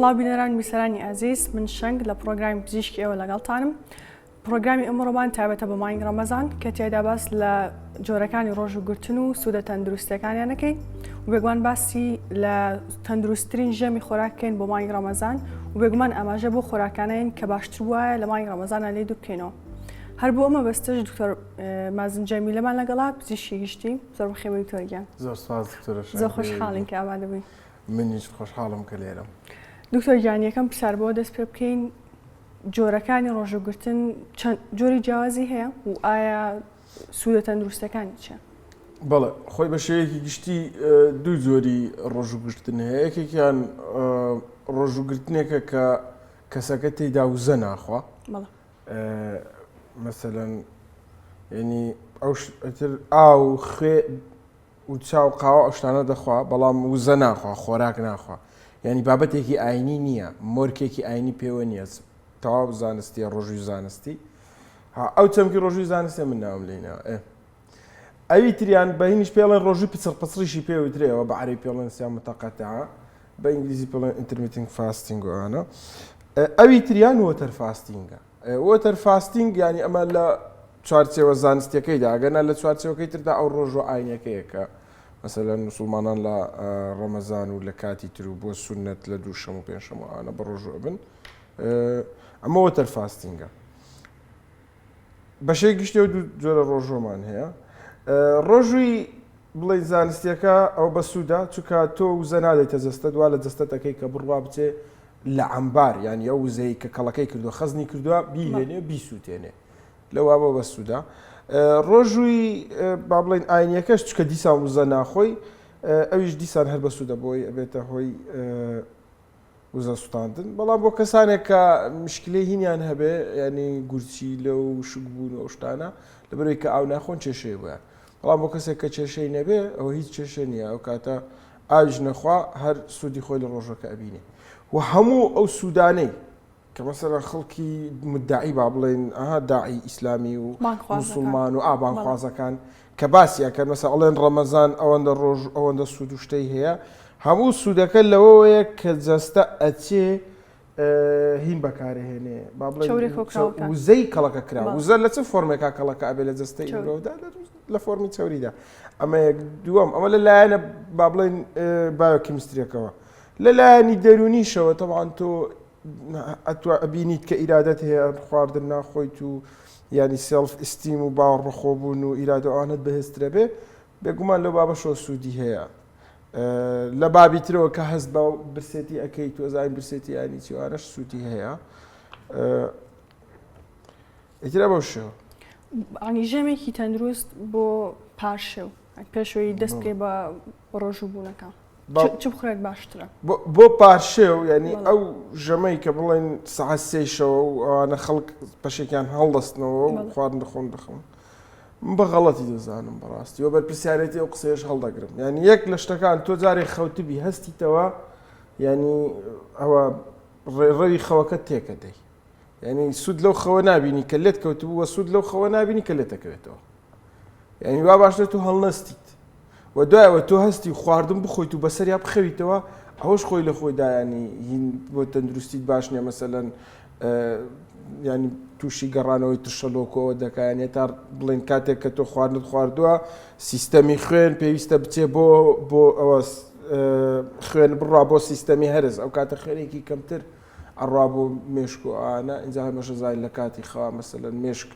سڵاو بینەران میسەرانی ئازیز من شەنگ لە پرۆگرامی پزیشکی ئێوە لەگەڵتانم. پرۆگرامی ئەمڕۆمان تایبەتە بە مانگ ڕەمەزان کە تێدا باس لە جۆرەکانی ڕۆژوگرتن و سوودە تەندروستیەکانیان نەکەین و بێگومان باسی لە تەندروستترین ژەمی خۆراکەین بۆ مانگ ڕەمەزان و بێگومان ئاماژە بۆ خۆراکانەیەن کە باشتر وایە لە مانگ ڕەمەزانە لێ دوو بکەینەوە. هەر بۆ ئەمە بەستەش دکتۆر مازن جەمیلەمان لەگەڵا پزیشکی گشتی. زۆر بەخێر دکتۆرگیان. زۆر سپاس دکتۆرە. زۆر خۆشحاڵین کە ئامادە بووین. منیش خۆشحاڵم کە لێرەم. دکتۆر گیان یەکەم پرسیار بۆ دەست پێ بکەین جۆرەکانی ڕۆژوگرتن چەند جۆری جیاوازی هەیە و ئایا سوودە تەندروستەکانی چیە؟ بەڵێ خۆی بە شێوەیەکی گشتی دوو جۆری ڕۆژوگرتن هەیە. یەکێکیان ڕۆژوگرتنێکە کە کەسەکە تێیدا وزە ناخوا. مەسەلەن یعنی ئاو خوێ و چاو قاوە ئەو شتانە دەخوا بەڵام وزە ناخوا خۆراک ناخوا. یعنی بابەتێکی ئاینی نییە، مۆرکێکی ئاینی پێوە نییە. تەواو زانستیە ڕۆژووی زانستی. ئەو چەمکی ڕۆژووی زانستی من ناوم لێنەوە. ئەوی تریان بە هینیش پێڵێن ڕۆژووی پچڕپچڕیشی پێوترێەوە بە عەرەبی پێڵێن سیام متەقەتیعە، بە ئینگلیزی پێڵێن ئینترمیتینگ فاستینگ و ئەوانە. ئەوی تریان وۆتەر فاستینگە. وۆتەر فاستینگ یعنی ئەمە لە چوارچێوە زانستیەکەیدا ئەگەنە لە چوارچێوەکەی تردا ئەو ڕۆژوە ئاینەکەیە کە مەسەلەن موسڵمانان لە ڕەمەزان و لە کاتی تر و بۆ سونەت لە دوو شەم و پێنج شەم و ئەوانە بە ڕۆژوە بن. ئەمە وۆتەر فاستینگە. بەشەی گشتی و دوو جۆرە ڕۆژۆمان هەیە. ڕۆژووی بڵێ زانستیەکە ئەو بە سوودا چونکە تۆ وزە نادەیتە جەستە دوا لە جەستەتەکەی کە بڕوا بچێ لە عەمبار یعنی ئەو وزەی کە کەڵەکەی کردووە خەزنی کردووە بیهێنێ بیسووتێنێ لەوا بۆ بە سوودا. ڕۆژووی با بڵێن ئاینیەکەش چکە دیسان وزە ناخۆی ئەویش دیسان هەر بە سوودە بۆی ئەبێتە هۆی وزە سووتاندن. بەڵام بۆ کەسانێک کە مشکلەی هینیان هەبێ ینی گورچی لەو شکبوون و ئەو شتانە لەبەرەوەی کە ئاو ناخۆن کێشەی بووە. بەڵام بۆ کەسێک کە کێشەی نەبێ ئەوە هیچ کێشە نییە، ئەو کاتە ئاویش نەخوا هەر سوودی خۆی لە ڕۆژەکە ئەبینێ. و هەموو ئەو سوودانەی کە مەسەلەن خەڵکی مدعی با بڵێن ئەها داعی ئیسلامی و موسڵمان و ئابانخوازەکان کە باسیەکەن مەسەڵەن ئەڵێن ڕەمەزان ئەوەندە ڕۆژ ئەوەندە سوود و شتەی هەیە، هەموو سوودەکە لەوەیە کە جەستە ئەچێ هین بەکارهێنێ با بڵێن وزەی کەڵەکە کرا. وزە لە چ فۆرمێکا کەڵەکە ئەبێ لە جەستەی مرۆڤدا لە فۆرمی چاوریدا. ئەمە یەک دووەم. ئەمە لەلایەنە با بڵێن بایۆکیمستریەکەوە. لەلایەنی دەرونیشەوە تەبعاً تۆ ئەتوانیت ئەبینیت کە ئیرادەت هەیە خواردن ناخۆیت و ینی سێڵف ئیستیم و باوەڕەخۆبوون و ئیرادە ئەوانت بەهێزترە بێ بێگومان لەو بابەشەوە سوودی هەیە. لە بابی ترەوە کە هەست بە برسێتی ئەەکەی تۆ زانین برسێتی ینی چیوانەش سوودی هەیە. ئیترە بەو شێوە ئەنی ژەمێکی تەندروست بۆ پاشێو پێشەوەی دەست پێ بە ڕۆژووبوونەکە چ بخورێت باشترە بۆ پاشێو ینی ئەو ژەمەی کە بڵێن سەعات سێیشەوە و ئەوانە خەڵک پەشێکیان هەڵدەستنەوە و خواردن دەخۆن بە غەڵەتی دەزانم بەڕاستی و بەرپرسیارەتی ئەو قسەیەش هەڵدەگرم. ینی یەک لە شتەکان تۆ جارێک خەوتبی هەستیتەوە ینی ئەوە ڕێڕەوی خەوەکە تێکەدەی. ینی سوود لەو خەوە نبینی کە لێت کەوتبوو وە سوود لەو خەوە نبینی کە لێتەکەوێتەوە. ینی وا باشتر تو هەڵنەستیت و دوایەوە تۆ هەستی خواردن بخۆیت و بەسەریا بخەویتەوە ئەوەش خۆی لە خۆیدا ینی هین بۆ تەندروستیت باش نییە. مەسەلەن ینی تووشی گەڕانەوەی تشەلۆکەوە دەکایانێت تا بڵێن کاتێک کە تۆ خواردنت خواردووە سیستەمی خوێن پێویستە بچێ بۆ ئەوە خوێن بڕوا بۆ سیستەمی هەرز ئەو کاتە خوێنێکی کەمتر ئەڕوا بۆ مێشک و ئاانە ئینجا هەمەشە زای لە کاتی خەوا مەسەلەن مێشک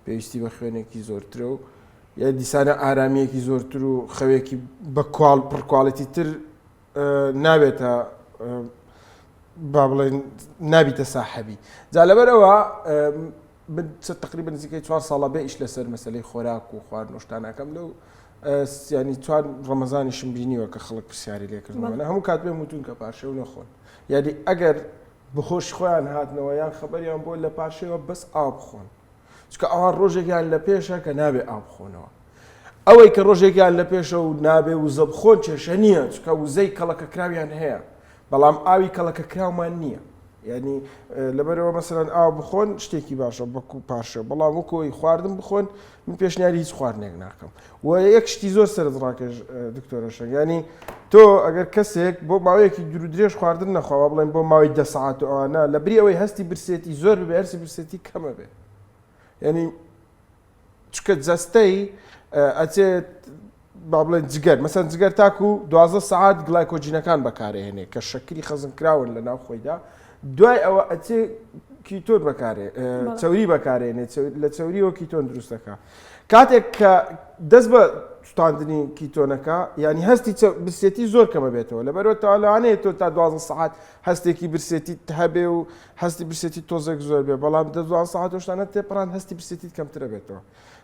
پێویستی بە خوێنێکی زۆرترە و یا دیسانە ئارامیەکی زۆرتر و خەوێکی بە پڕکواڵەتی تر نابێتە با بڵێن نابیتە ساحەبی. جا لەبەرەوە تقریبا نزیکەی 4 ساڵە بێ ئیش لەسەر مەسەلەی خۆراک و خواردن و شتانەکەم لەو ینی 4 ڕەمەزانیشم بینیوە کە خەڵک پرسیاری لێکردنەوە هەموو کات پێم وتون کە پاشێو نەخۆن. یعنی ئەگەر بەخۆش خۆیان هاتنەوە یان خەبەریان بۆ لە پاشێوە بەس ئاو بخۆن چکە ئەوان ڕۆژێکیان لە پێشە کە نابێ ئاو بخۆنەوە. ئەوەی کە ڕۆژێکیان لە پێشە و نابێ وزە بخۆن کێشە نییە چکە وزەی کەڵەکە کراویان هەیە بەڵام ئاوی کەڵەکە کراومان نییە. ینی لەبەرەوە مەسەرەن ئاو بخۆن شتێکی باشە بەکو پاشە بەڵام وەکۆی خواردن بخۆن من پێشنیاری هیچ خواردنێک ناکەم و یەک شتی زۆر سەرنجڕاکێش دکتۆرەشە ینی تۆ ئەگەر کەسێک بۆ ماوەیەکی دوور و درێژ خواردن نەخوا بڵێن بۆ ماوەی 10 ساعات و ئەوانە لەبری ئەوەی هەستی برسێتی زۆر ببێ هەرسی برسێتی کەمە بێ ینی چکە جەستەی ئەچێت با بڵێن جگەر مەسەن جگەر تاکو 12 ساعات گلایکۆجینەکان بەکارهێنێ کە شەکری خەزمکراون لە ناو خۆیدا دوای ئەوە ئەچێ کیتۆن بەکارێ چەوری بەکارێنێ لە چەوریەوە کیتۆن دروست دەکا کاتێک کە دەست بە سوتاندنی کیتۆنەکە ینی هەستی برسێتی زۆر کەمە بێتەوە لەبەرەوە تاوانەیە تۆ تا 12 ساعات هەستێکی برسێتی هەبێ و هەستی برسێتی تۆزێک زۆر بێ بەڵام 12 ساعات شتانە تێپڕان هەستی برسێتی کەمترە بێتەوە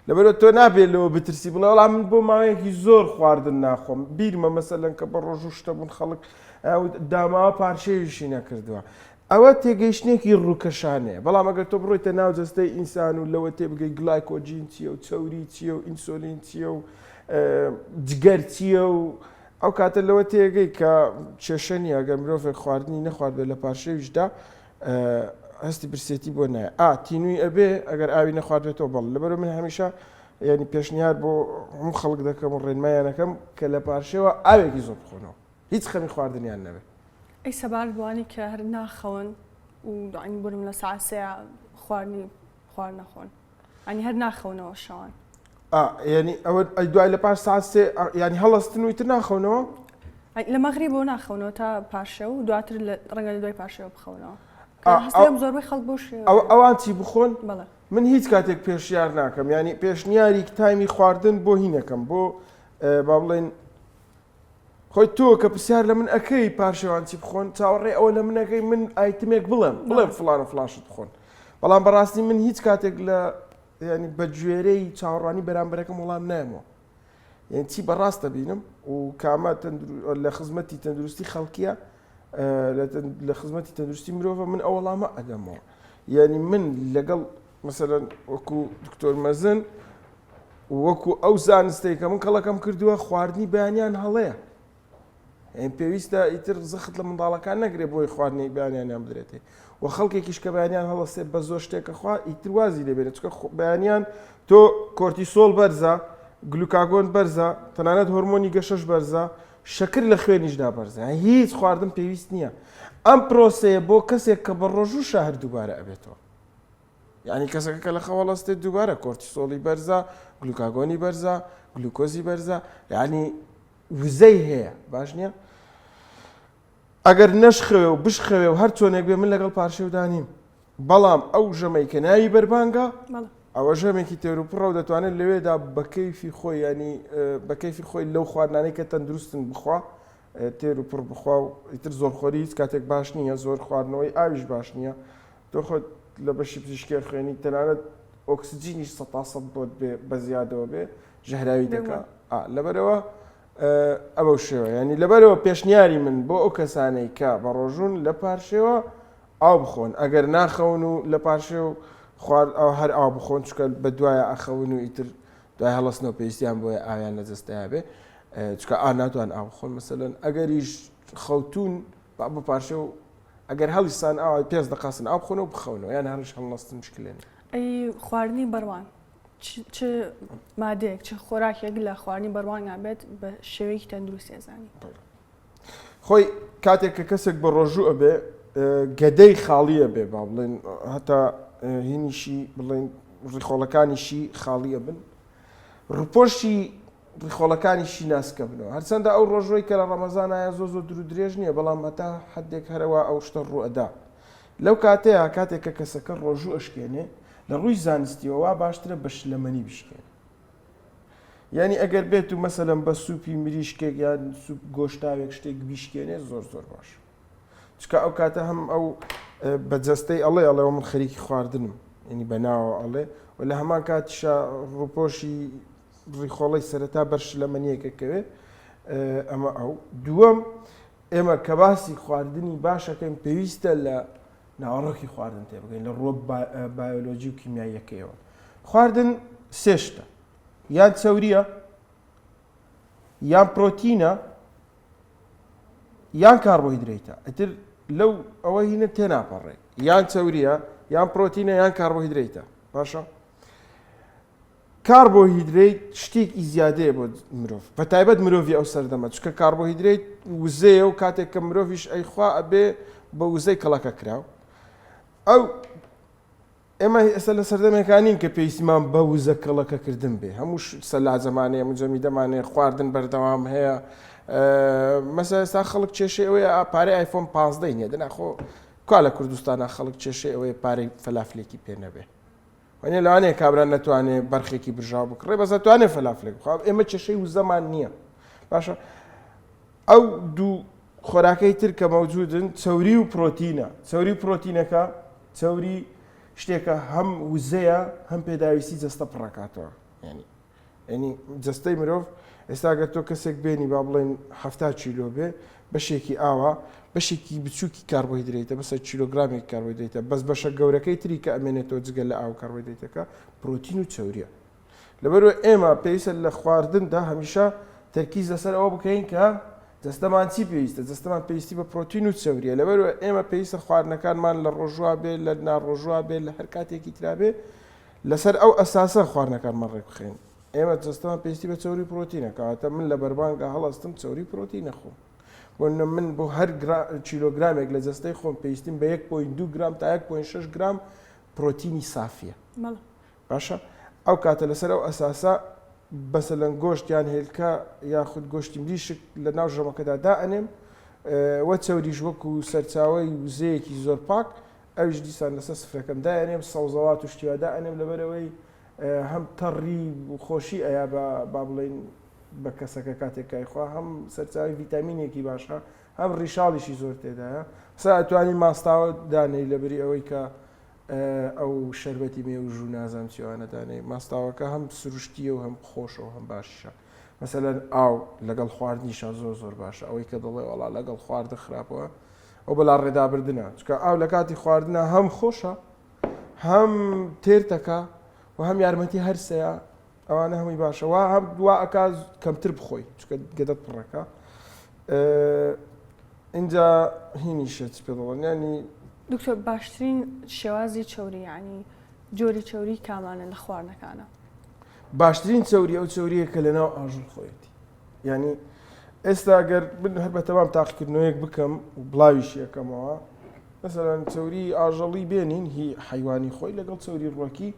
لەبەرەوە تۆ نابێت لەوە بترسی بڵێ وەڵام من بۆ ماوەیەکی زۆر خواردن ناخۆم بیرمە مەسەلەن کە بە ڕۆژ و شتە بوون خەڵک داماوە پارچەیەشی نەکردووە ئەوە تێگەیشتێکی ڕووکەشانەیە بەڵام ئەگەر تۆ بڕۆیتە ناو جەستەی ئینسان و لەوە تێبگەی گلایکۆجین چییە و چەوری چییە و ئینسۆلین چییە و جگەر چییە و ئەو کاتە لەوە تێگەی کە کێشە نیە ئەگەر مرۆڤێک خواردنی نەخوارد بێت لە پاشەویشدا هەستی برسێتی بۆ نایە تینووی ئەبێ ئەگەر ئاوی نەخواردێتەوە بەڵ لەبەرەوە من هەمیشە ینی پێشنیار بۆ هەموو خەڵک دەکەم و ڕێنمایانەکەم کە لە پاشەوە ئاوێکی زۆر بخۆنەوە هیچ خەمی خواردنیان نەبێت ئەی سەبار بوانی کە هەر ناخەون و داین بورم لە ساعت سێ خواردنی خوارد نەخۆن ئەنی هەر ناخەونەوە شەوان ینی ئەوە دوای لە پاش ساعت سێ ینی هەڵەستن ویتر ناخەونەوە لە مەغریب بۆ ناخەونەوە تا پاشە و دواتر ڕەنگە لە دوای پاشەوە بخەونەوە هەستێم زۆربەی خەڵک بۆ ئەوان چی بخۆن بەڵێ من هیچ کاتێک پێشیار ناکەم ینی پێشنیاری تایمی خواردن بۆ هینەکەم بۆ با بڵێن خۆی تۆ کە پرسیار لە من ئەەکەی پاشەوان چی بخۆن چاوەڕێ ئەوە لە منەکەی من ئایتمێک بڵێم فڵان و فلاشت بخۆن بەڵام بەڕاستی من هیچ کاتێک لە ینی بە گوێرەی چاوەڕوانی بەرامبەرەکەم وەڵام نایمەوە یعنی چی بەڕاستە بینم و کامە لە خزمەتی تەندروستی خەڵکیە لە خزمەتی تەندروستی مرۆڤە من ئەو وەڵامە ئەدەمەوە یعنی من لەگەڵ مەسەلەن وەکو دکتۆر مەزن وەکو ئەو زانستەی کە من کەڵەکەم کردووە خواردنی بەیانیان هەڵەیە ئەین پێویستە ئیتر زەخت لە منداڵەکان نەگرێت بۆی خواردنی بەیانیان بدرێتێ و خەڵکێکیش کە بەیانیان هەڵەستێت بە زۆر شتێکە خوا ئیتر وازی لێبێت چکە بەیانیان تۆ کۆرتیسۆل بەرزە گلوکاگۆن بەرزە تەنانەت هۆرمۆنی گەشەش بەرزە شەکر لە خوێنیشدا بەرزە هیچ خواردن پێویست نییە ئەم پرۆسەیە بۆ کەسێک کە بە ڕۆژ و شەهر دووبارە ئەبێتەوە یعنی کەسەکە کە لە خەوەڵەستێت دووبارە کۆرتیسۆڵی بەرزە گلوکاگۆنی بەرزە گلوکۆزی بەرزە یعنی وزەی هەیە باش نییە ئەگەر نەشخەوێ و بشخەوێ و هەر چۆنێک بێ من لەگەڵ پارشێودانیم بەڵام ئەو ژەمەی کە ناوی بەربانگە ئەوە ژەمێکی تێروپڕە و دەتوانێت لەوێدا بەکەیفی خۆی ینی بەکەیفی خۆی لەو خواردنانەی کە تەندروستن بخوا تێر و پڕ بخوا و ئیتر زۆرخۆری هیچ کاتێک باش نییە زۆر خواردنەوەی ئاویش باش نییە تۆ خۆت لە بەشی پزیشکی خوێنی تەنانەت ئۆکسجینیش 100% بۆت بێ بە زیادەوە بێ ژەهراوی دەکا لەبەرەوە ئەوە شێوە ینی لەبەرەوە پێشنیاری من بۆ ئەو کەسانەی کە بە ڕۆژون لە پارشێوە ئاو بخۆن ئەگەر ناخەون و لە پاشێ و خوارد ئەو هەر ئاو بخۆن چکە بە دوایە ئەخەون و ئیتر دوای هەڵەستنەوە پێویستیان بۆیە ئاویان لە جەستەیە بێ چکە ناتوان ئاو بخۆن مەسەلەن ئەگەریش خەوتون بە پارشێ و ئەگەر هەڵیستان ئاوای پێنج دەقاسن ئاو بخۆن و بخەونەوە یان هەرش هەڵەستن مشکلێن ئەی خواردنی بەڕوان چ مادەیەک چ خۆراکێک لە خواردنی بەڕوانگان بێت بە شێوەیەکی تەندروست ێزانی خۆی کاتێک کە کەسێک بە ڕۆژوو ئەبێ گەدەی خاڵیە بێ با بڵێن هەتا هینیشی بڵێن ڕیخۆڵەکانیشی خاڵیە بن ڕپۆشی ڕیخۆڵەکانیشی ناسکە بنەوە هەرچەندە ئەو ڕۆژۆی کە لە ڕەمەزانایە زۆر درو درێژ نییە بەڵام هەتا حدێک هەرەوە ئەو شتە ڕوئەدا لەو کاتەیە کاتێک کە کەسەکە ڕۆژوو ئەشکێنێ لە ڕووی زانستیەوە باشترە بە شلەمەنی بشکێن یعنی ئەگەر بێت و مەسەلەن بە سوپی مریشکێک یان سوپ گۆشتاوێک شتێک بیشکێنێ زۆر باش چکە ئەو کاتە هەم ئەو بەجەستەی ئەڵێەوە من خەریکی خواردنم ینی بەناوە ئەڵێ و لە هەمان کاتیشە ڕووپۆشی ڕیخۆڵی سەرەتا بەر شلەمەنیەکەکەوێ ئەمە ئەو دووەم ئێمە کە باسی خواردنی باشەکەین پێویستە لە ناوەڕۆکی خواردن تێبگەین لە ڕۆ بایۆلۆجی و کیمیاییەکەیەوە خواردن سێشتە یان چەوریە یان پرۆتینە یان کاربۆهیدرێتە ئەتر لەو ئەوە هینە تێناپەڕێ یان چەوریە یان پرۆتینە یان کاربۆهیدرێتە باشە کاربۆهیدرێت شتێکی زیادەیە بۆ مرۆڤ بە تایبەت مرۆڤی ئەو سەردەمە چکە کاربۆهیدرێت وزەیە و کاتێک کە مرۆڤیش ئەیخوا ئەبێ بە وزەی کەڵەکە کراو ئەو ئێمە ئێستا لە سەردەمێکانین کە پێویستیمان بە وزە کەڵەکەکردن بێ هەموو سەلا زەمانەیە مجەمی دەمانێ خواردن بەردەوام هەیە مەسە ئێستا خەڵک کێشەی ئەوەیە پارەی ئایفۆن 15 نیە دەناخۆ کا لە کوردستانە خەڵک کێشەی ئەوەیە پارەی فەلافلێکی پێ نەبێ وانێ لەوانەیە کابران نەتوانێت بەرخێکی برژاو بکڕێ بەس دەتوانێت فەلافلێک بخواب ئێمە کێشەی وزەمان نییە باشە ئەو دوو خۆراکەی تر کە مەوجودن چەوری و پرۆتینە چەوری و پرۆتینەکە چەوری شتێکە هەم وزەیە هەم پێداویستی جەستە پڕەکاتەوە ینی جەستەی مرۆڤ ئێستا گەر تۆ کەسێک بێنی با بڵێن 70 کیلۆ بێ بەشێکی ئاوا بەشێکی بچووکی کاربۆهیدرێتە بەسەر کیلۆگرامێک کاربۆهیدرێتە بەس بەشە گەورەکەی تری کە ئەمێنێتەوە جگە لە ئاو کاربۆهیدرێتەکە پرۆتین و چەوریە لەبەرەوە ئێمە پێویستە لە خواردندا هەمیشە تەرکیز لەسەر ئەوە بکەین کە جەستەمان چی پێویستە جەستەمان پێویستی بە پرۆتین و چەوریە لەبەرەوە ئێمە پێویستە خواردنەکانمان لە ڕۆژووا بێ لە ناڕۆژووا بێ لە هەر کاتێکی ترابێ لەسەر ئەو ئەساسە خواردنەکانمان ڕێکخێن ئێمە جەستەمان پێویستی بە چەوری پرۆتینە کەواتە من لە بەربانگە هەڵەستم چەوری پرۆتینە خۆم بۆ من بۆ هەر کیلۆگرامێک لە جەستەی خۆم پێویستیم بە 1.2 گرام تا 1.6 گرام پرۆتینی سافیە باشە ئەو کاتە لەسەر ئەو ئەساسە بەسەلەن گۆشتیان هێلکە یاخود گۆشتی مریشک لە ناو ژەمەکەدا دائەنێم وە چەوریش وەکو سەرچاوی وزەیەکی زۆر پاک ئەویش دیسان لەسەر سفرەکەم دائەنێم سەوزەوات و شتیوا دائەنێم لەبەرەوەی هەم تەڕی و خۆشی ئەیا با بڵێن بە کەسەکە کاتێکایخوا هەم سەرچاوی ڤیتامینێکی باشە هەم ڕیشاڵیشی زۆر تێدایە سا ئەتوانی ماستاوە دانەی لەبەری ئەوەی کە ئەو شەربەتی مێ و ژوو نازانم چیوانە دانەی ماستاوەکە هەم سروشتیە و هەم خۆشەوە هەم باشە مەسەلەن ئاو لەگەڵ خواردنیشە زۆر زۆر باشە ئەوەی کە دەڵێ وەڵا لەگەڵ خواردە خراپەوە ئەو بەلا ڕێدابردنە چکە ئاو لە کاتی خواردنە هەم خۆشە هەم تێرتەکە و هەم یارمەتی هەرسەیە ئەوانە هەمووی باشەوە هەم دوا ئەکا کەمتر بخۆی چکە گەدەت پڕەکە اینجا هینیشە چ پێ دەڵێن ینی دکتۆر باشترین شێوازی چەوری ینی جۆری چەوری کامانە لە خواردنەکانە باشترین چەوری ئەو چەوریە کە لەناو ئاژەڵ خۆیەتی ینی ئێستا گەر من هەر بە تەمام تاقیکردنەوەیەک بکەم و بڵاویش یەکەمەوە مەسەلەن چەوری ئاژەڵی بێنین هی حیوانی خۆی لەگەڵ چەوری ڕووەکی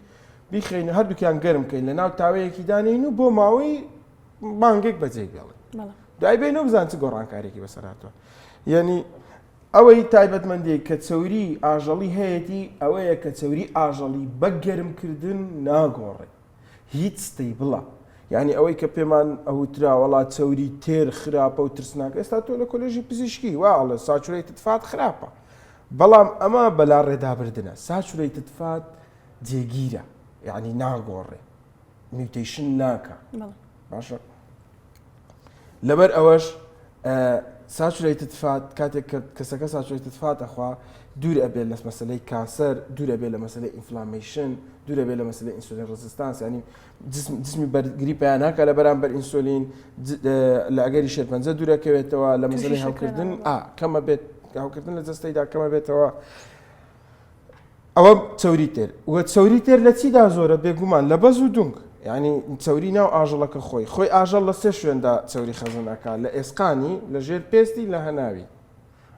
بیخێنە هەردووکیان گەرم بکەین لە ناو تاوەیەکی دانین و بۆ ماوەی بانگێک بەجێ بێڵێن دوای بێنەوە بزان چ گۆڕانکارێکی بەسەرهاتوە یعنی ئەوەی تایبەتمەندێک کە چەوری ئاژەڵی هەیەی ئەوەیە کە چەوری ئاژەڵی بە گەرمکردن ناگۆڕێ هیچ ستەی بڵە یعنی ئەوەی کە پێمان ئەوترا وڵات چەوری تێر خراپە و ترسناکە ئێستا تۆ لە کۆلێژی پزیشکی واڵە ساچورەیتت فات خراپە بەڵام ئەمە بەلا ڕێدابردنە ساچورەیتت فات جێگیرە یعنی ناگۆڕێ میوتیشن ناکە باشە لەبەر ئەوەش ساچورەیتت فات کاتێک کەسەکە ساچورەیتت فاتەخوا دوور ئەبێت لە مەسلەی کانسەر دوور ئەبێت لە مەسلەی ئینفلامیشن دوور ئەبێت لە مەسلەی ئینسولین ڕزستانس ینی جسمی بەرگری پێیان ناکە لە بەرامبەر ئینسولین لە ئەگەری شێرپەنجە دوورەکەوێتەوە لە مەسلەی هەڵکردن کەمە بێت هەڵکردن لە جەستەیدا کەمە بێتەوە ئەوە چەوری تێر وە چەوری تێر لە چیدا زۆرە بێگومان لە بەز و دونگ یعنی چەوری ناو ئاژەڵەکە خۆی ئاژەڵ لە سێ شوێندا چەوری خەزنەکە لە ئێسقانی لە ژێر پێستی لە هەناوی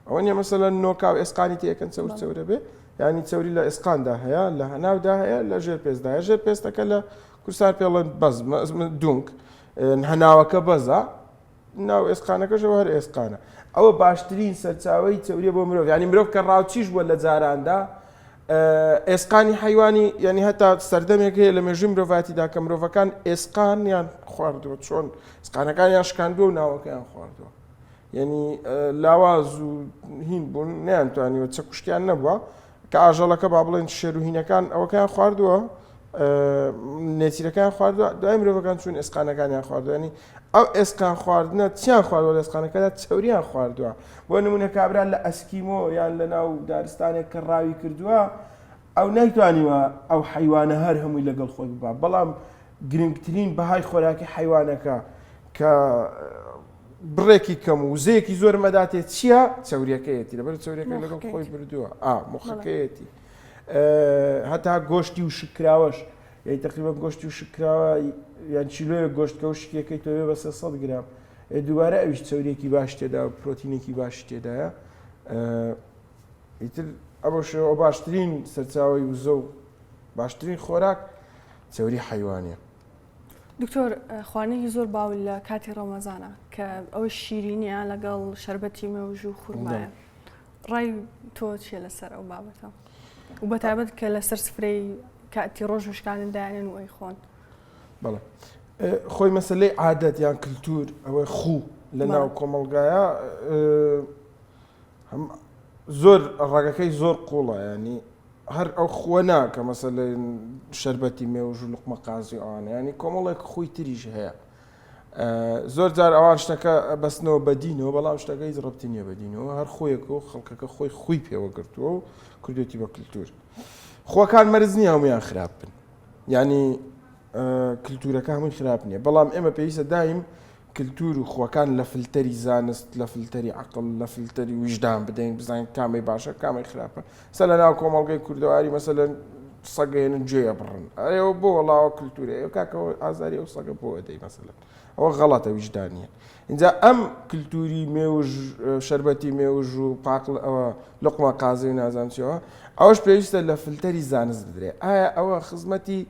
ئەوە نیە مەسەلەن نۆکاو ئێسقانی تێکەن چەورە بێ ینی چەوری لە ئێسقاندا هەیە لە هەناودا هەیە لە ژێر پێستدا هەیە ژێر پێستەکە لە کورسار پێڵەن بەز دونگ هەناوەکە بەزە ناو ئێسقانەکەشەوە هەر ئێسقانە ئەوە باشترین سەرچاوەی چەوریە بۆ مرۆڤ ینی مرۆڤ کە ڕاوچیش بووە لە جاراندا ئێسقانی حیوانی ینی هەتا سەردەمێک هەیە لە مێژووی مرۆڤاتیدا کە مرۆڤەکان ئێسقانیان خواردووە چۆن ئێسقانەکانیان شکاندووە و ناوەکەیان خواردووە یعنی لاواز و هین بوون نەیانتوانیوە چە کوشتیان نەبووە کە ئاژەڵەکە با بڵێن شێر و هینەکان ئەوەکەیان خواردووە نێچیرەکان خواردووە دوای مرۆڤەکان چوون ئێسقانەکانیان خواردووە ینی ئەو ئێسقان خواردنە چیان خواردووە لە ئێسقانەکەدا چەوریان خواردووە بۆ نمونە کابرا لە ئەسکیمۆ یان لە ناو دارستانێک کە ڕاوی کردووە ئەو نایتوانیوە ئەو حیوانە هەر هەمووی لەگەڵ خۆی ببا بەڵام گرنگترین بەهای خۆراکی حیوانەکە کە بڕێکی کەم و وزەیەکی زۆر مەداتێت چییە؟ چاوریەکەیەتی لەبەر چاوریەکە لەگەڵ خۆی بردووە مخەکەیەتی هەتا گۆشتی و شکراوەش یعنی تقریبا گۆشتی و شکراوە یان چیلۆیە گۆشتکە و شکێکەکەی تۆ بە 300 گرام دووبارە ئەویش چاوریەکی باش تێدا و پرۆتینێکی باش تێدایە ئیتر ئەوە شێوە باشترین سەرچاوی وزە و باشترین خۆراک چاوری حیوانیە. دکتۆر خواردنێکی زۆر باو لە کاتی ڕۆمەزانە کە ئەوە شیرینیە لەگەڵ شەربەتی مێوژ و خوورمایە ڕای تۆ چیە لەسەر ئەو بابەتە و بەتایبەت کە لەسەر سفرەی کاتی ڕۆژ و شکاندن دایانێن و ئەی خۆن بەڵێ خۆی مەسلەی عادەت یان کللتور ئەوەی خوو لە ناو کۆمەڵگایە زۆر ڕێگەکەی زۆر قوڵە ینی هەر ئەو خوە ناکە مەسەلە شەربەتی مێوژ و لوقمە قازی ئەوانە ینی کۆمەڵێک خۆی تریش هەیە زۆر جار ئەوان شتەکە بەستنەوە بەدینەوە بەڵام شتەکەی ڕەبتی نییە بەدینەوە هەر خۆیەک و خەڵکەکە خۆی خۆی پێوە گرتووە و کردوێتی بە کللتور خۆکان مەرز نییە هەمویان خراپ بن ینی کللتورەکە هەمووی خراپ نییە بەڵام ئێمە پێویستە دایم کللتور و خۆکان لە فلتەری زانست لە فلتەری عقل لە فلتەری ویژدان بدەین بزانین کامی باشە کامی خراپە سە لە ناو کۆمەڵگەی کوردەواری مەسەلەن سەگەێنن گوێە بڕن ئەوە بۆ وەڵاوە کللتورە ئەو کاکەوە ئازاری ئەو سەگە بۆ ئەدەی مەسەلەن ئەوە غەڵەتە ویژدانیە اینجا ئەم کللتوری مێوژ شەربەتی مێوژ و پاقل ئەوە لوقمە قازی و نازانچەوە ئەوەش پێویستە لە فلتەری زانست بدرێت ئایا ئەوە خزمەتی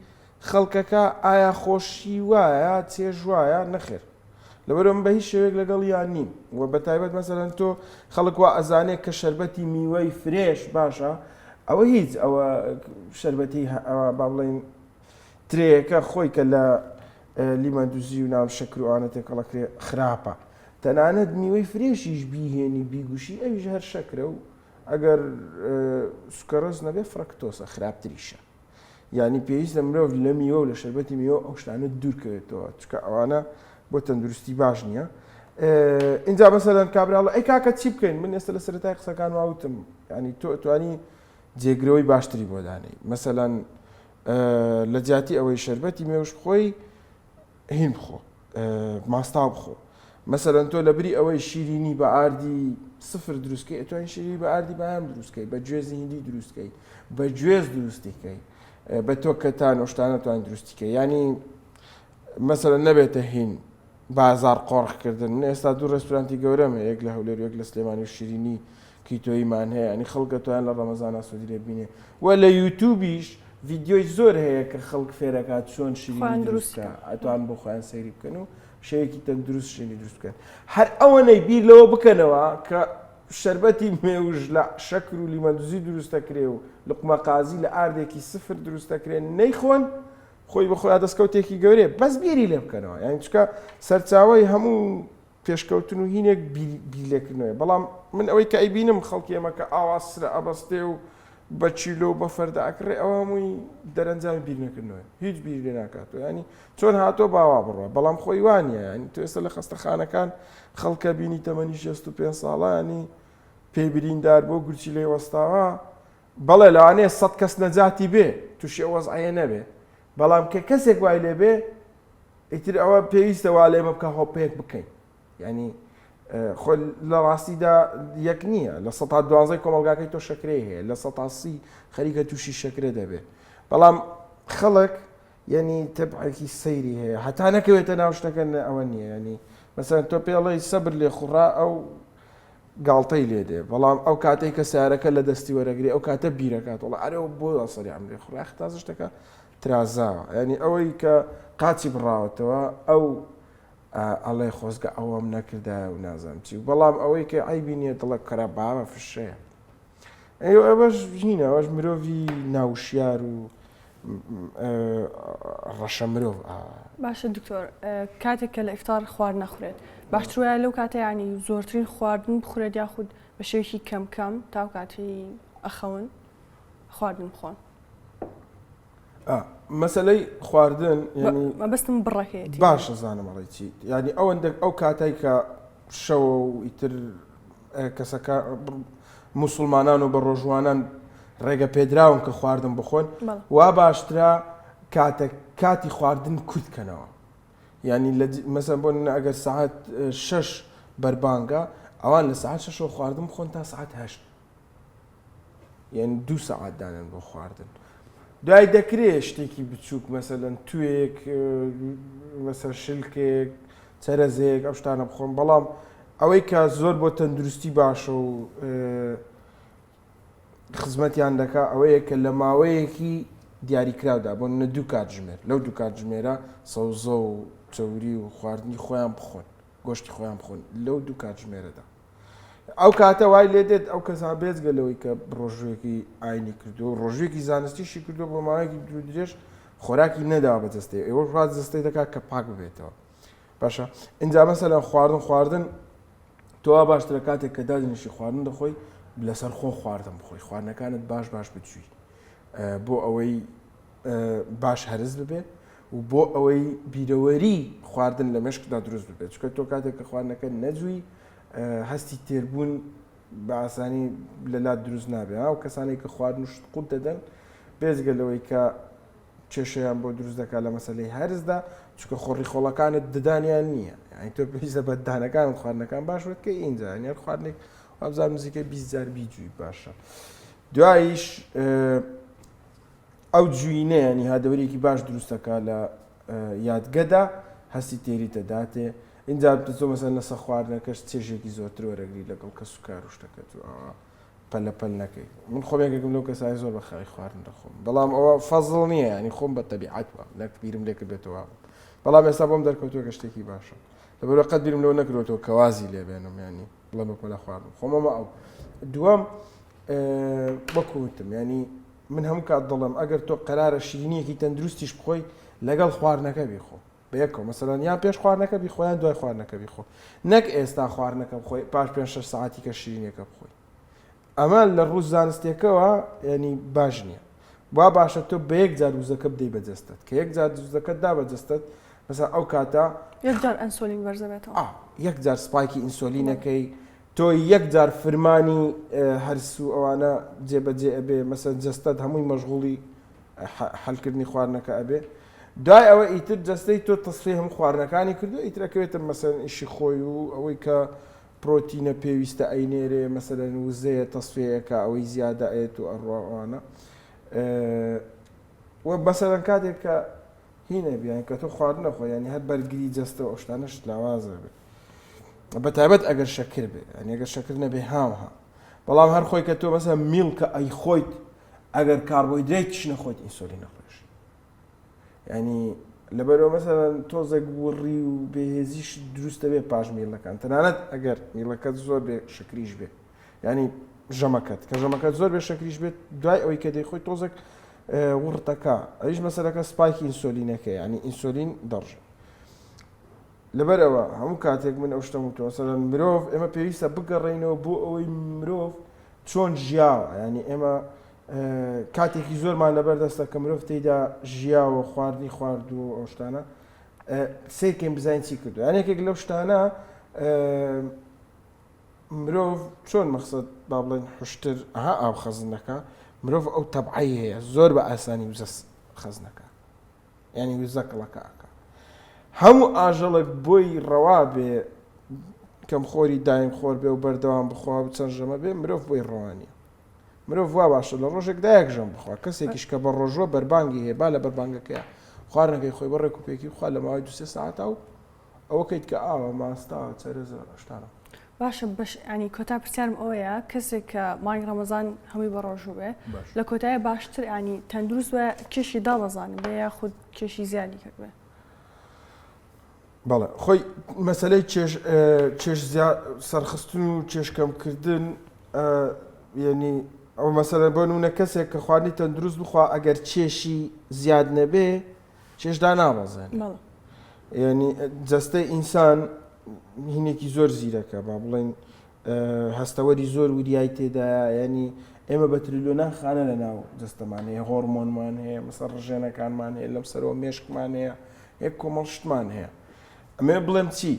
خەڵکەکە ئایا خۆشی وایە چێژ وایە نەخێر لەبەرەوە بە هیچ شێوەیەک لەگەڵ یان نیم و بەتایبەت مەسەلەن تۆ خەڵک وا ئەزانێت کە شەربەتی میوەی فرێش باشە ئەوە هیچ ئەوە شەربەتی ئەوە با بڵێن ترەیەکە خۆی کە لە لیمەدوزی و ناو شەکر و ئەوانە تێکەڵەکرێ خراپە تەنانەت میوەی فرێشیش بیهێنی بیگوشی ئەویش هەر شەکرە و ئەگەر سوکەڕۆز نەبێ فرەکتۆسە خراپتریشە یعنی پێویستە مرۆڤ لە میوە و لە شەربەتی میوە ئەو شتانە دوورکەوێتەوە چکە ئەوانە بۆ تەندروستی باش نییە اینجا مەسەلەن کابراڵە ئەی کاکە چی بکەین من ئێستا لە سەرەتای قسەکان واوتم ینی تۆ توانی جێگرەوەی باشتری بۆ دانەی مەسەلەن لە جیاتی ئەوەی شەربەتی مێوش بخۆی هین بخۆ ماستا بخۆ مەسەلەن تۆ لە بری ئەوەی شیرینی بە ئاردی سفر دروستکەی ئەتوانین شیرینی بە ئاردی بەیان دروستکەی بە گوێزی هیندی دروستکەی بە گوێز دروستیکەی بە تۆ کەتان ئەوشتانە توانین دروستیکەی ینی مەسەلەن نەبێتە هین بازار قۆڕخکردن من ئێستا دوو ڕێستورانتی گەورەمە یەک لە هەولێر یەک لە سلێمانی و شیرینی کیتۆیمان هەیە ینی خەڵکە تویان لە ڕەمەزان ئاسوودی لێ بینێ و لە یوتیوبیش ڤیدیۆی زۆر هەیە کە خەڵک فێرەکات چۆن شیرینی دروستکە ئەتوان بۆ خۆیان سەیری بکەن و شەیەکی تەندروست شیرینی دروست بکەن هەر ئەوەنەی بیر لەوە بکەنەوە کە شەربەتی مێوژ لە شەکر و لیمەدوزی دروستەکرێ و لوقمە قازی لە ئاردێکی سفر دروستەکرێن نەیخۆن خۆی بە خۆی دەستکەوتێکی گەورەیە بەس بیری لێ بکەنەوە یعنی چکە سەرچاوی هەموو پێشکەوتن و هینێک بیرلێکردنەوە بەڵام من ئەوەی کە ئەیبینم خەڵکی ئێمە کە ئاواسرە ئەبەستێ و بە چیلۆ بە فەردە ئەکڕێ ئەوە هەمووی دەرەنجامی بیر نەکردنەوە هیچ بیر لێ ناکاتەوە ینی چۆن هاتۆ باوا بڕوە بەڵام خۆی وانە ینی تۆ ئێستا لە خەستەخانەکان خەڵکە بینی تەمەنی 65 ساڵانی پێبریندار بۆ گورچی لێ وەستاوە بەڵێ لەوانەیە 100 کەس نەجاتی بێ تووشی ئەو وەزعەیە نەبێ بەڵام کە کەسێک وای لێ بێ ئیتر ئەوە پێویستە وا لێمە بکە هۆپەیەک بکەین ینی خۆ لە ڕاستیدا یەک نییە لە 12 کۆمەلگاکەی تۆ شەکرەی هەیە لە 130 خەریکە تووشی شەکرە دەبێت بەڵام خەڵک ینی تەبعێکی سەیری هەیە هەتا نەکەوێتە ناو شتەکە ئەوە نییە ینی مەسەلەن تۆ پێڵی سەبر لێ خوڕا ئەو گاڵتەی لێ دێ بەڵام ئەو کاتێک کە سیارەکە لە دەستی وەرەگری ئەو کاتە بیرەکات وڵ ئەرەوە بۆ سەری ئەم لێ خوڕا تازە شتەکە ترازاوە ینی ئەوەی کە قاچی بڕاوەتەوە ئەو ئەڵێ خۆزگە ئەوەم نەکردایە و نازانم چی و بەڵام ئەوەی کە ئایبی نییە دڵە کەرە باوە فشەیە ئەوەش ژینە ئەوەش مرۆڤی ناوشیار و ڕەشە مرۆڤ باشە دکتۆر کاتێک کە لە ئیفتار خوارد نەخورێت باشترە لەو کاتە ینی زۆرترین خواردن بخورێت یاخود بە شێوکی کەم کەم تاو کاتی ئەخەون خواردن بخۆن مەسەلەی خواردن مەبەستم بڕەکەیت باشە زانمەڵی چی ینی ئەوەندە ئەو کاتای کە شەوە و ئیتر کەسەکە موسڵمانان و بە ڕۆژوانان ڕێگە پێدراون کە خواردن بخۆن وا باشترا کاتی خواردن کورتکەنەوە ینی مەسەن بۆ ئەگەر ساعت 6 بەربانگە ئەوان لە سعات 6 خواردن بخۆن تا سعات 8 یعنی 2 سعات دانن بۆ خواردن دوای دەکرێت شتێکی بچووک مەسەلەن توێک مەسەر شلکێک چەرەزێک ئەو شتانە بخۆن بەڵام ئەوەی کە زۆر بۆ تەندروستی باشە و خزمەتیان دەکا ئەوەیە کە لە ماوەیەکی دیاریکراودا بۆ نە 2 کاتژمێر لەو 2 کاتژمێرە سەوزە و چەوری و خواردنی خۆیان بخۆن گۆشتی خۆیان بخۆن لەو 2 کاتژمێرەدا ئەو کاتە وای لێ دێت ئەو کەسان بێزگەلەوەی کە ڕۆژوێکی ئاینی کردو و ڕۆژوێکی زانستیشی کردو بۆ ماوەیەکی دوو درێژ خۆراکی نەداوە بەجەستەی ئێوە ڕات جەستەی دەکات کە پاک ببێتەوە باشە اینجا مەسەلەن خواردن تۆوا باشترە کاتێک کە دادنیشی خواردن دەخۆی لەسەر خۆ خواردن بخۆی خواردنەکانت باش بچووی بۆ ئەوەی باش هەرز ببێ و بۆ ئەوەی بیرەوەری خواردن لە مێشکدا دروست ببێت چکە تۆ کاتێک کە خواردنەکە نەجووی هەستی تێربوون بە ئاسانی لەلات دروست نابێ و کەسانی کە خواردن شت قوت دەدەن بێزگەلەوەی کە کێشەیان بۆ دروست دەکات لە مەسەلەی هەرزدا چکە خۆڕی خۆڵەکانت ددانیان نییە ئەین تۆ پێویستە بە دانەکان خواردنەکان باشوت کە ئینجا یان خواردنێک وابزار نزیکە 20 جار بیجووی باشە دواییش ئەو جوینە ینی هادەوەرێکی باش دروستەکە لە یادگەدا هەستی تێری تەداتێ اینجا تۆ مەسەن لەسە خواردنەکەش چێژێکی زۆرتر وەرەگری لەگەڵ کە سوکار و شتەکەت پەلەپەل نەکەی من خۆمێکێکم لەو کەسای زۆر بە خاوی خواردن دەخۆم بەڵام ئەوە فەزڵ نییە ینی خۆم بە تەبیعەت وە نەک بیرم لێ کردێتەوە بەڵام ئێستا بۆم دەرکەوتووە کە شتێکی باشە لەبەرەوە قەت بیرم لەوە نەکرێتەوە کە وازی لێ بێنم ینی بڵێم بە خواردن خۆمەمە ئەو دووەم وەکوتم ینی من هەموو کات دڵم ئەگەر تۆ قەرارە شیرینیەکی تەندروستیش بخۆی لەگەڵ خواردنەکە بیخۆ بەیەکەوە مەسەلەن یان پێش خواردنەکە بیخۆ یان دوای خواردنەکە بیخۆ نەک ئێستا خواردنەکە بخۆی پاش 5-6 ساعتی کە شیرینیەکە بخۆی ئەمە لە ڕووز زانستیەکەوە ینی باش نییە وا باشە تۆ بە یەک جار وزەکە بدەی بەجەستت کە یەک جار وزەکەت دا بەجەستت مەسەڵ ئەو کاتە یەک جار ئەنسۆلین وەرزەبێتەوە یەک جار سپایکی ئینسۆلینەکەی تۆ یەک جار فرمانی هەرس و ئەوانە جێبەجێ ئەبێ مەسەن جەستەت هەمووی مەشغوڵی حەلکردنی خواردنەکە ئەبێ دوای ئەوە ئیتر جەستەی تۆ تەسفی هەموو خواردنەکانی کردو ئیترەکەوێتە مەسەن ئیشی خۆی و ئەوەی کە پرۆتینە پێویستە ئەینێرێ مەسەلەن وزەیە تەسفەیەکە ئەوەی زیادە ئەێت و ئەڕواوانە وە بەسەرەن کاتێک کە هینە بیان کە تۆ خواردنە خۆ ینی هەر بەرگری جەستە ئەوشتانەش لاوازە بێت بەتایبەت ئەگەر شەکر بێ ئەنی ئەگەر شەکر نەبێ هاوها بەڵام هەر خۆی کە تۆ مەسە میڵ کە ئەی خۆیت ئەگەر کاربۆیدرێتیش نەخۆیت ئینسۆلین نەخۆش ینی لەبەرەوە مەسەلەن تۆزێک وڕی و بێهێزیش دروستە بێ پاش میڵەکان تەنانەت ئەگەر میڵەکەت زۆر بێ شەکریش بێ ینی ژەمەکەت کە ژەمەکەت زۆر بێ شەکریش بێت دوای ئەوەی کە دەیخۆی تۆزێک وڕتەکە ئەویش مەسەلەکە سپایکی ئینسۆلینەکە ینی ئینسۆلین دەڕژە لەبەرەوە هەموو کاتێک من ئەو شتەم وتەوە مەسەلەن مرۆڤ ئێمە پێویستە بگەڕێینەوە بۆ ئەوەی مرۆڤ چۆن ژیاوە ینی ئێمە کاتێکی زۆرمان لەبەردەستە کە مرۆڤ تێیدا ژیاوە خواردنی خوارد و ئەو شتانە سێکێن بزانین چی کردو یانێکێک لەو شتانە مرۆڤ چۆن مەقسەد با بڵێن حوشتر ئاو خەزنەکە مرۆڤ ئەو تەبعی هەیە زۆر بە ئاسانی وزە خەزنەکە ینی وزە کڵەکە هەموو ئاژەڵێک بۆی ڕەوا بێ کەم خۆری دایم خۆر بێ و بەردەوام بخوا و چەند ژەمە بێ مرۆڤ بۆی ڕەوانیە مرۆڤ وا باشە لە ڕۆژێکدا یەک ژەم بخوا کەسێکیش کە بە ڕۆژوە بەربانگی هەیە با لە بەربانگەکەیە خواردنەکەی خۆی بەڕێک و پێکی خوا لە ماوەی 2-3 ساعتا و ئەوە کەیت کە ئاوە ماستاوە چەرەزە شتانە باشە بەش ینی کۆتا پرسیارم ئەوەیە کەسێک کە مانگ ڕەمەزان هەمووی بە ڕۆژوو بێ لە کۆتایە باشتر ینی تەندروست بە کێشی دابەزانن بێ یا خود کێشی زیادی کرد بێ بەڵێ خۆی مەسەلەی چێش سەرخستن و چێشکەمکردن ینی ئەو مەسەلە بۆ نمونە کەسێک کە خواردنی تەندروست بخوا ئەگەر چێشی زیاد نەبێ چێشدا نابەزێن ینی جەستەی ئینسان هینێکی زۆر زیرەکە با بڵێن هەستەوەری زۆر وریای تێدایە ینی ئێمە بە تریلیۆنان خانە لە ناو جەستەمان هەیە هۆرمۆنمان هەیە مەسەر ڕژێنەکانمان هەیە لەم سەرەوە مێشکمان هەیە یەک کۆمەڵ شتمان هەیە ئەمێ بڵێم چی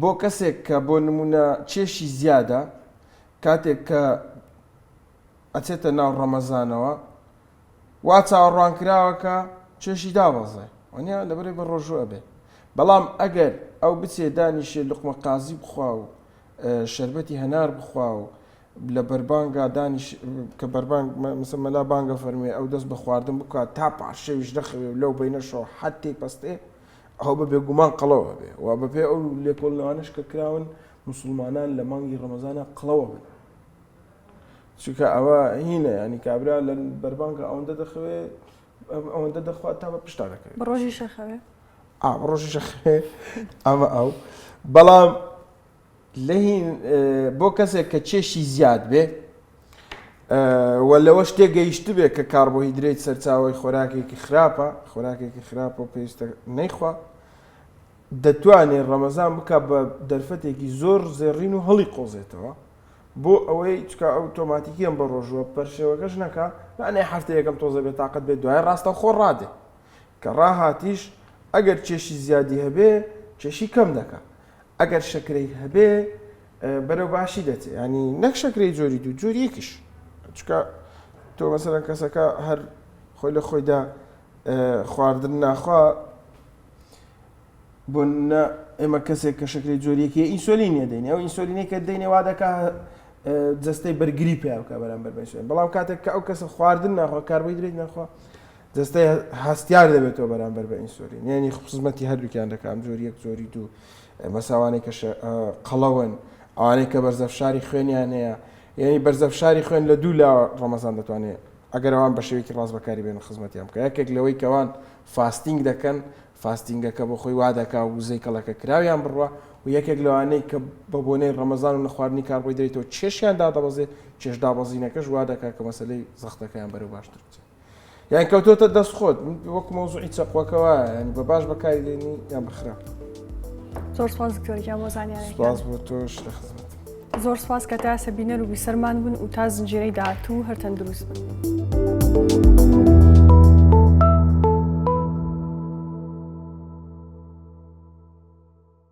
بۆ کەسێک کە بۆ نمونە چێشی زیادە کاتێک کە ئەچێتە ناو ڕەمەزانەوە وا چاوەڕوانکراوەکە چێشی دابەزای وانیا لەبەرەی بە ڕۆژوە بێ بەڵام ئەگەر ئەو بچێ دانیشێ لقمە قازی بخوا و شەربەتی هەنار بخوا و لە بەربانگا دانیش کە بەربانگ مەلا بانگە فەرمێ ئەو دەست بە خواردن بکات تا پاشەویش دەخەوێ لەو بینەشەوە حەتێ پەستێ ئەو بە بێگومان قەڵەوە بێ و بەپێ ئەو لێکۆڵنەوانش کە کراون مسلمانان لە مانگی ڕەمەزانە قڵەوە بن چونکە ئەوە هینە ینی کابرا لە بەربانگە ئەوەندە دەخەوێ ئەوەندە دەخوات تا بە پشتا دەکەوێت بە ڕۆژی شەخەوێ ڕۆژی شەخێ ئەمە ئەو بەڵام لەهین بۆ کەسێک کە چێشی زیاد بێ و لەوە شتێک گەیشت بێ کە کاربۆهیدرێت سەرچاوی خۆراکێکی خراپە و پێویستە نەیخوا دەتوانێت ڕەمەزان بکە بە دەرفەتێکی زۆر زێڕین و هەڵی قۆزێتەوە بۆ ئەوەی چکە ئۆتۆماتیکیان بە ڕۆژوە پەرشێوەکەش نەکە لەنێ هەفتە یەکەم تۆزە بێت تااقەت بێت دوای ڕاستە خۆ ڕادێ کە ڕاهاتیش ئەگەر چێشی زیادی هەبێ چێشی کەم دەکە ئەگەر شەکرەی هەبێ بەرەو باشی دەچێت ینی نەک شەکرەی جۆری دوو جۆری یەکیش چکە تۆ مەسەرەن کەسەکە هەر خۆی لە خۆیدا خواردن ناخوا بۆ ئێمە کەسێک کە شەکرەی جۆریەکی ئینسۆلینە دەینێ ئەو ئینسۆلینەی کە دەینێ وا دەکا جەستەی بەرگری پێ بکە بەرامبەر بەسوێن بەڵام کاتێک کە ئەو کەسە خواردن ناخوا کاربۆهیدرێت ناخوا جەستەی هەستیار دەبێتەوە بەرامبەر بە ئینسۆلین یعنی خزمەتی هەردووکیان دەکەم جۆری یەک جۆری دوو مەساوانەی کە قەڵەون ئەوانەی کە بەرزەفشاری خوێنیان هەیە یعنی بەرزەفشاری خوێن لە دوو لە ڕەمەزان دەتوانێت ئەگەر ئەوان بە شێوەیەکی ڕاست بەکاری بێن خزمەتیان بکە یەکێک لەوەی کەوان فاستینگ دەکەن فاستینگەکە بۆ خۆی وا دەکا و وزەی کەڵەکە کراویان بڕوە و یەکێک لەوانەی کە بە بۆنەی ڕەمەزان و نەخواردنی کاربۆهیدرێتەوە چێشیان دادەبەزێ چێش دابەزینەکەش وا دەکا کە مەسەلەی زەختەکەیان بەرەو باشتر بچێت یان کەوتۆتە دەست خۆت وەکو مەوزوعی چەقوەکەوە ینی بە باش بەکاری دێنی یان بەخراپ زۆر سپاس دکتۆرێکیان بۆ زانیارێک سپاس بۆ تۆش لە خزمەت زۆر سپاس کە تا سەبینەر و بیسەرمان بوون و تا زنجیرەی داهاتوو هەر تەندروست بن